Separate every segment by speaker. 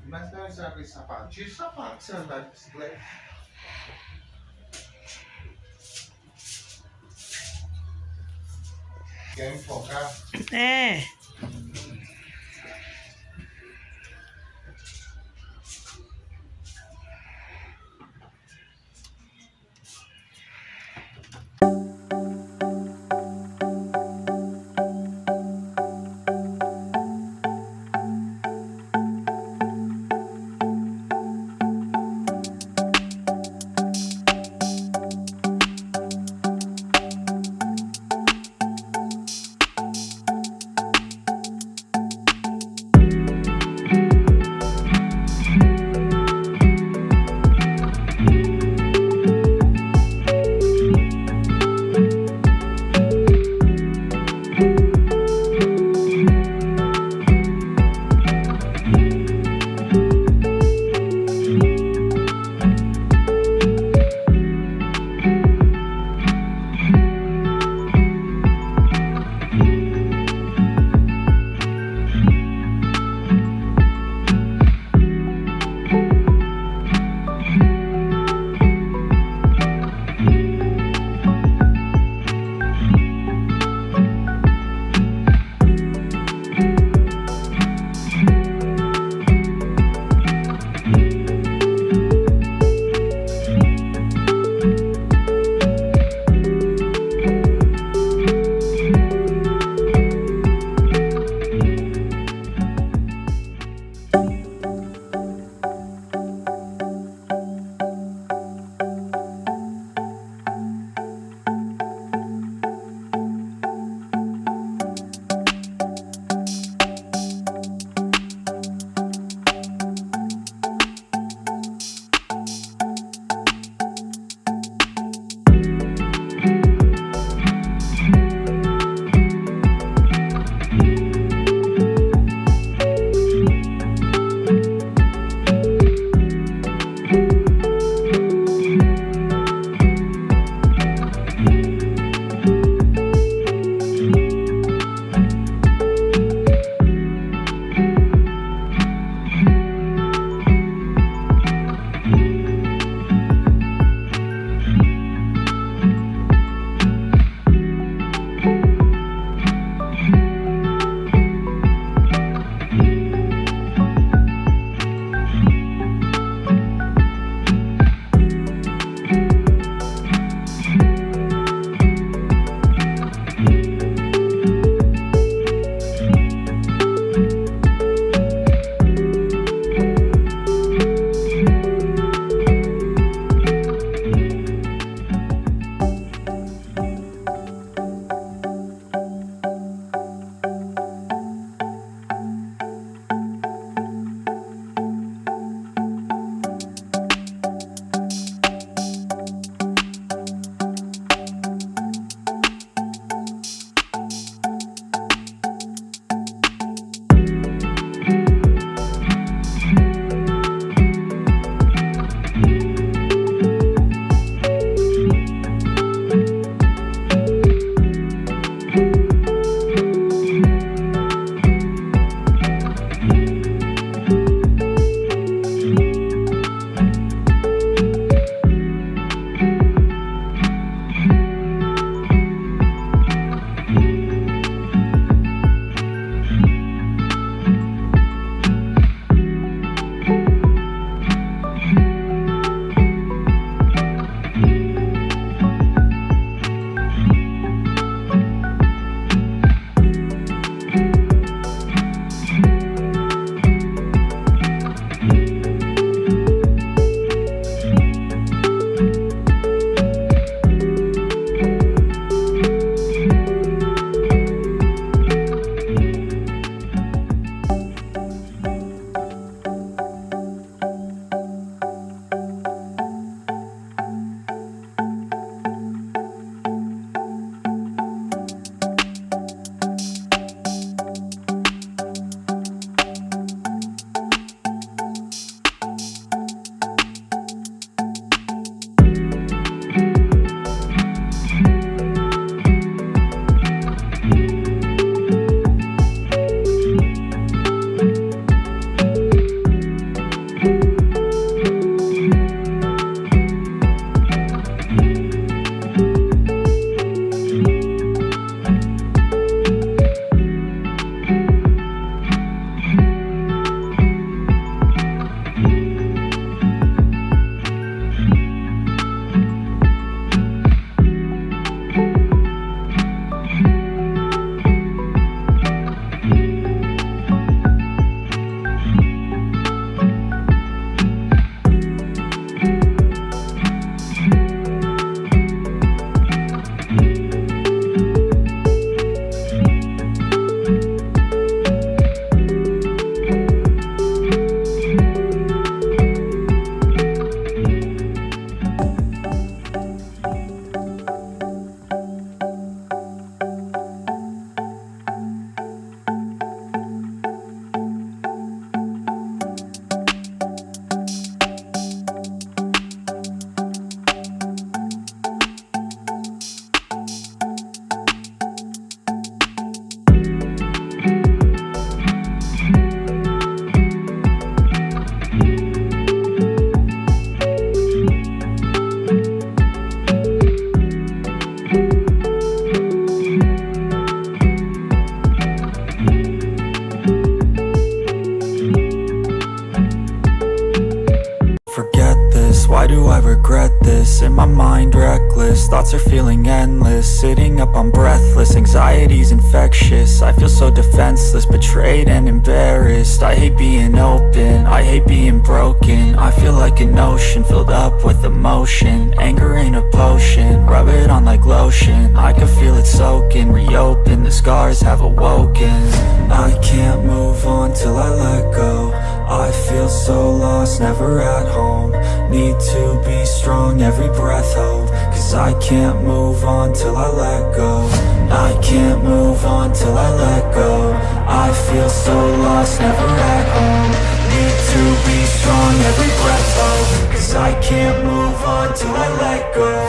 Speaker 1: Mas não usar aquele sapato. Tira o sapato se andar de bicicleta. Quer me focar?
Speaker 2: É. do I regret this? In my mind reckless, thoughts are feeling endless. Sitting up, I'm breathless, anxiety's infectious. I feel so defenseless, betrayed and embarrassed. I hate being open, I hate being broken. I feel like an ocean filled up with emotion. Anger ain't a potion, rub it on like lotion. I can feel it soaking, reopen, the scars have awoken. I can't move on till I let go. I feel so lost, never at home. Need to be strong, every breath hold. Cause I can't move on till I let go. I can't move on till I let go. I feel so lost, never at home. Need to be strong, every breath hold. Cause I can't move on till I let go.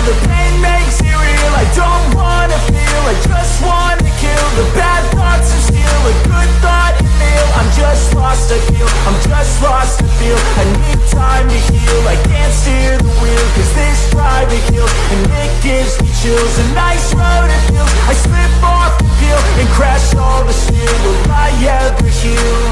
Speaker 3: The pain makes it real, I don't wanna feel, I just wanna kill the bad thoughts and steal a good thought and feel. I'm just lost, I feel, I'm just lost to feel. I need time to heal, I can't steer the wheel. Cause this drive to kill, and it gives me chills. A nice road it feels, I slip off the peel and crash all the steel. Will I ever heal?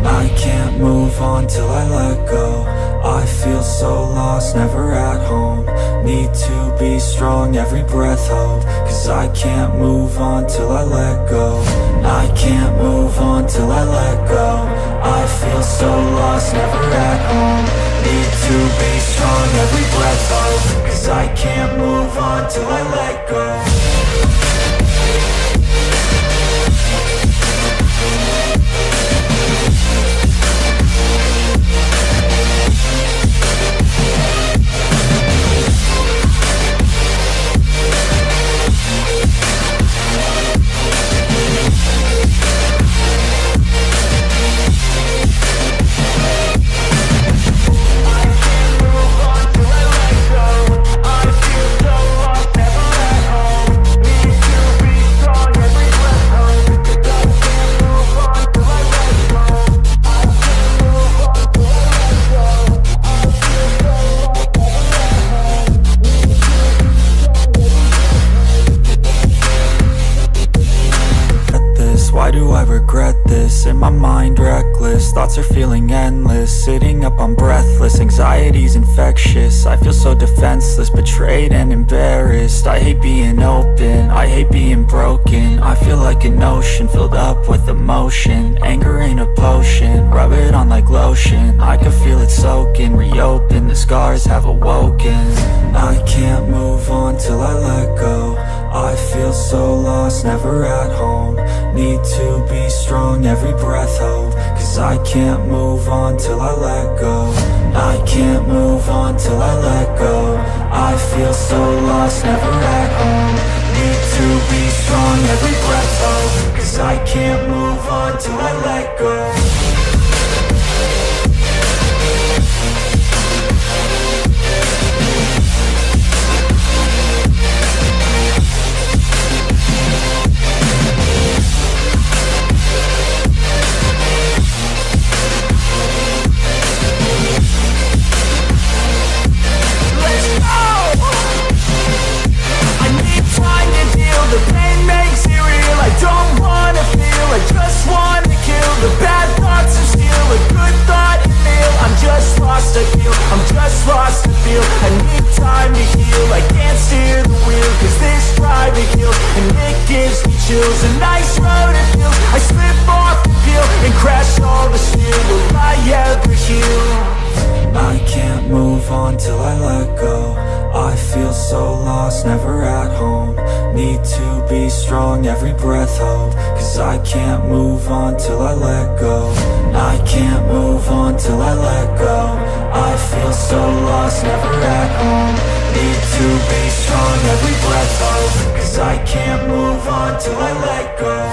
Speaker 2: I can't move on till I let go. I feel so lost, never at home. Need to be strong, every breath hold. Cause I can't move on till I let go. I can't move on till I let go. I feel so lost, never at home. Need to be strong, every breath hold. Cause I can't move on till I let go. In my mind reckless, thoughts are feeling endless. Sitting up, I'm breathless, anxiety's infectious. I feel so defenseless, betrayed and embarrassed. I hate being open, I hate being broken. I feel like an ocean filled up with emotion. Anger ain't a potion, rub it on like lotion. I can feel it soaking, reopen, the scars have awoken. I can't move on till I let go. I feel so lost, never at home. Need to be strong, every breath hold. Cause I can't move on till I let go. I can't move on till I let go. I feel so lost, never at home. Need to be strong, every breath hold. Cause I can't move on till I let go. The pain makes it real, I don't wanna feel, I just wanna kill the bad thoughts and steal a good thought and feel. I'm just lost, I feel, I'm just lost to feel. I need time to heal, I can't steer the wheel. Cause this drive to kill, and it gives me chills. A nice road it feels, I slip off the peel and crash all the steel. Will I ever heal? I can't move on till I let go. I feel so lost, never at home. Need to be strong, every breath hold. Cause I can't move on till I let go. I can't move on till I let go. I feel so lost, never at home. Need to be strong, every breath hold. Cause I can't move on till I let go.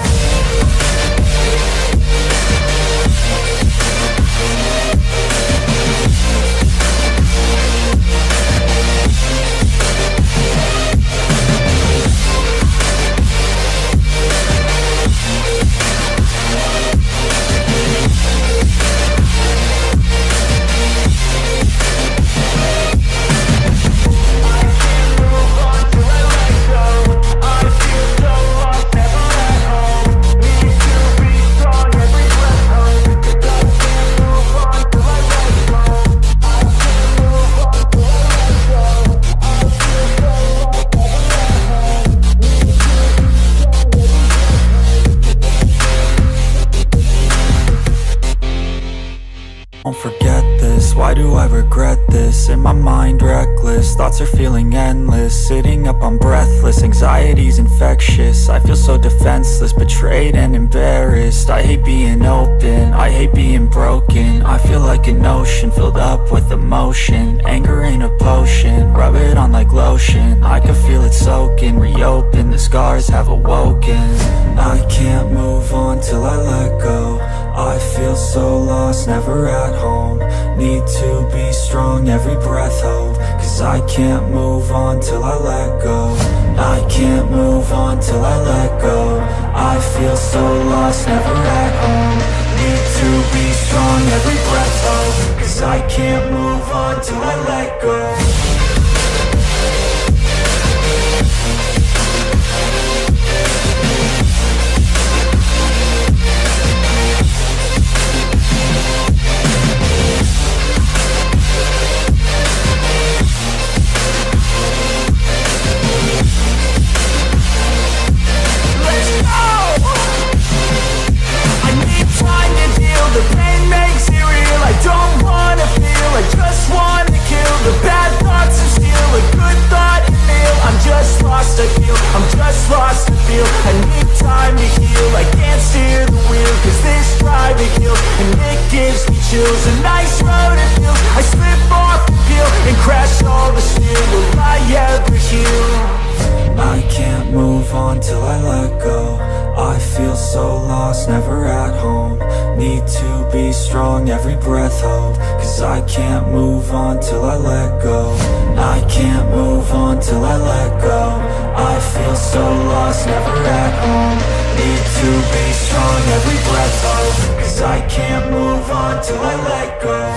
Speaker 3: in my mind reckless, thoughts are feeling endless, sitting up I'm breathless, anxiety's infectious, I feel so defenseless, betrayed and embarrassed, I hate being open, I hate being broken, I feel like an ocean filled up with emotion, anger ain't a potion, rub it on like lotion, I can feel it soaking, reopen, the scars have awoken, I can't move on till I let go, I feel so lost, never at home, need to be strong, every breath hope, cause I can't move on till I let go, I can't move on till I let go, I feel so lost, never at home, need to be strong, every breath hope, cause I can't move on till I let go.
Speaker 2: The pain makes it real, I don't wanna feel, I just wanna kill the bad thoughts and steal a good thought and feel, I'm just lost, I feel, I'm just lost, I feel, I need time to heal, I can't steer the wheel, cause this drive it kills, and it gives me chills, a nice road it feels, I slip off the peel, and crash all the steel, will I ever heal?
Speaker 3: I can't move on till I let go, I feel so lost, never at home, need to be strong, every breath hope, cause I can't move on till I let go, I can't move on till I let go, I feel so lost, never at home, need to be strong, every breath hope, cause I can't move on till I let go.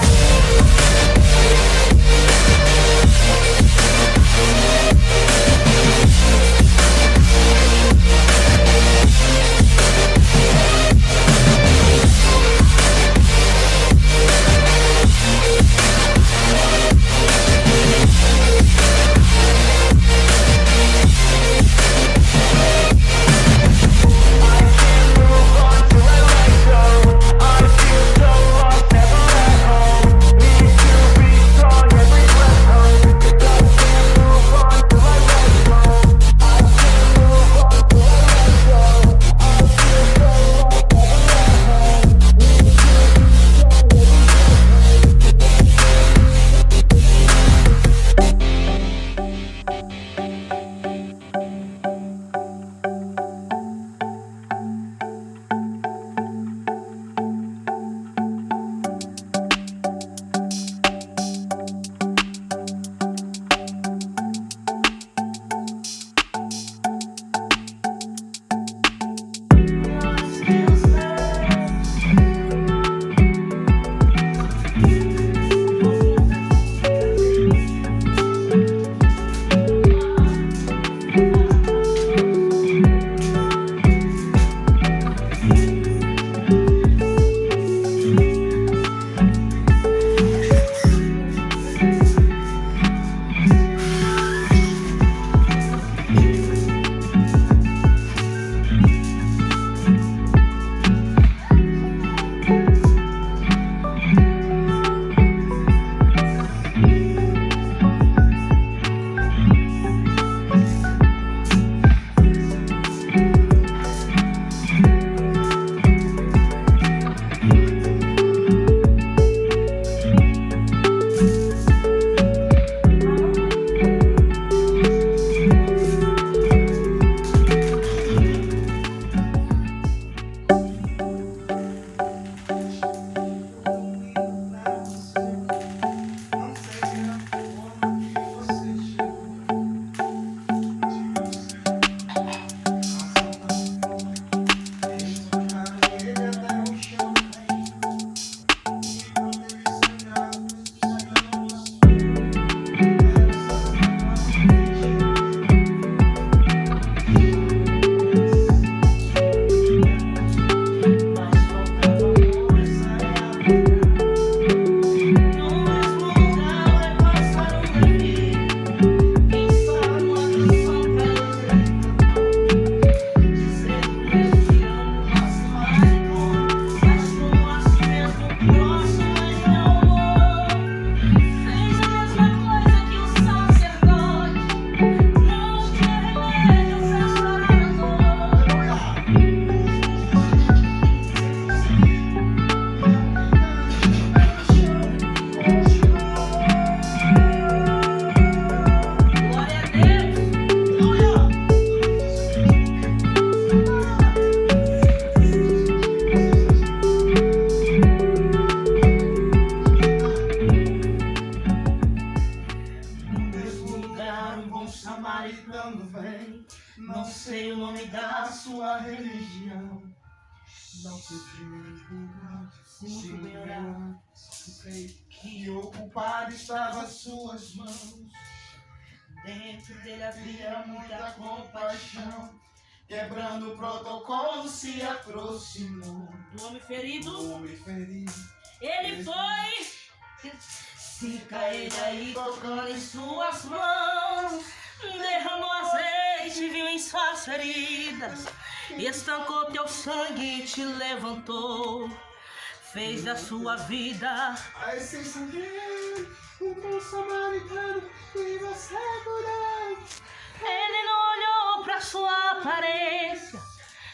Speaker 1: samaritano vem. Não sei o nome da sua religião. Não sei
Speaker 3: Muito bem orado.
Speaker 1: sei que ocupado estava as suas mãos.
Speaker 3: Dentro dele havia
Speaker 1: Havia muita compaixão. Quebrando o protocolo se aproximou.
Speaker 3: do homem ferido.
Speaker 1: O homem ferido.
Speaker 3: Ele foi. Fica ele aí tocando em suas mãos. Derramou azeite, viu em suas feridas. Estancou teu sangue e te levantou. Fez da sua vida.
Speaker 1: A essência dele, o bom samaritano que você curou.
Speaker 3: Ele não olhou pra sua aparência,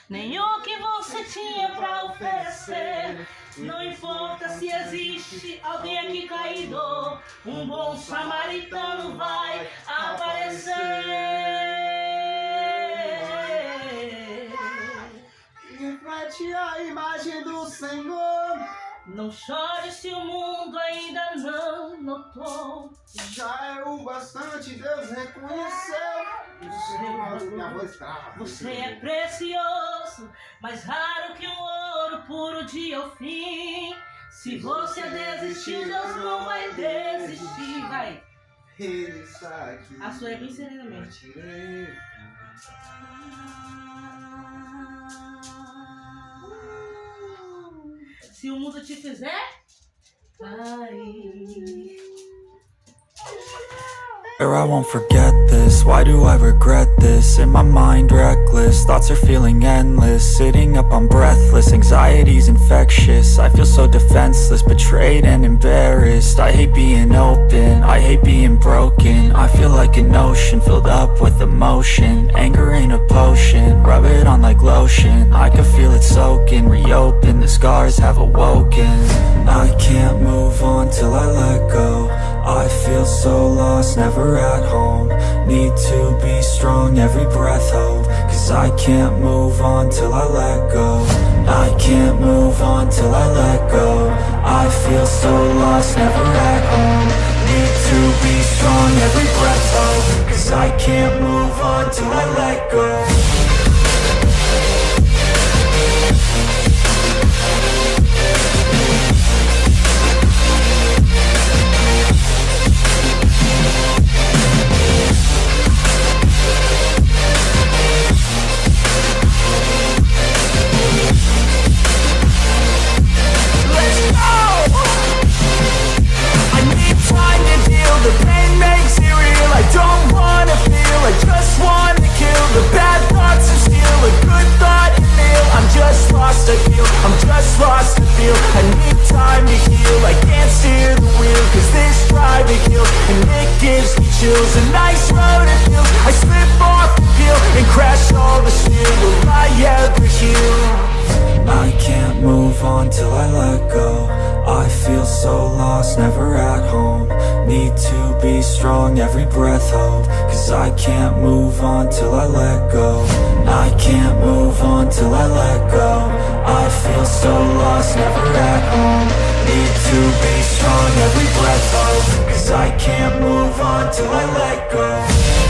Speaker 3: nem o que você tinha pra oferecer. Não importa se existe alguém aqui caído, um bom samaritano vai aparecer.
Speaker 1: Reflete a imagem do Senhor.
Speaker 3: Não chore se o mundo ainda não notou.
Speaker 1: Já é o bastante, Deus reconheceu. Minha voz trava.
Speaker 3: Você é precioso, mais raro que um ouro puro de ao fim. Se você desistiu, Deus não vai desistir. Vai.
Speaker 1: Ele está aqui.
Speaker 3: A sua é bem serenamente. Se o mundo te fizer, ai.
Speaker 2: Or I won't forget this, why do I regret this? In my mind reckless, thoughts are feeling endless. Sitting up, I'm breathless, anxiety's infectious. I feel so defenseless, betrayed and embarrassed. I hate being open, I hate being broken. I feel like an ocean, filled up with emotion. Anger ain't a potion, rub it on like lotion. I can feel it soaking, reopen, the scars have awoken. I can't move on till I let go. I feel so lost, never at home. Need to be strong, every breath hold. Cause I can't move on till I let go. I can't move on till I let go. I feel so lost, never at home. Need to be strong, every breath hold. Cause I can't move on till I let go.
Speaker 3: The pain makes it real. I don't wanna feel, I just wanna kill the bad thoughts and steal a good thought and feel. I'm just lost to feel, I'm just lost to feel. I need time to heal, I can't steer the wheel. Cause this drive it kills, and it gives me chills. A nice road it feels, I slip off the peel and crash all the steel. Will I ever heal?
Speaker 2: I can't move on till I let go. I feel so lost, never at home. Need to be strong, every breath hold. Cause I can't move on till I let go. I can't move on till I let go. I feel so lost, never at home. Need to be strong, every breath hold. Cause I can't move on till I let go.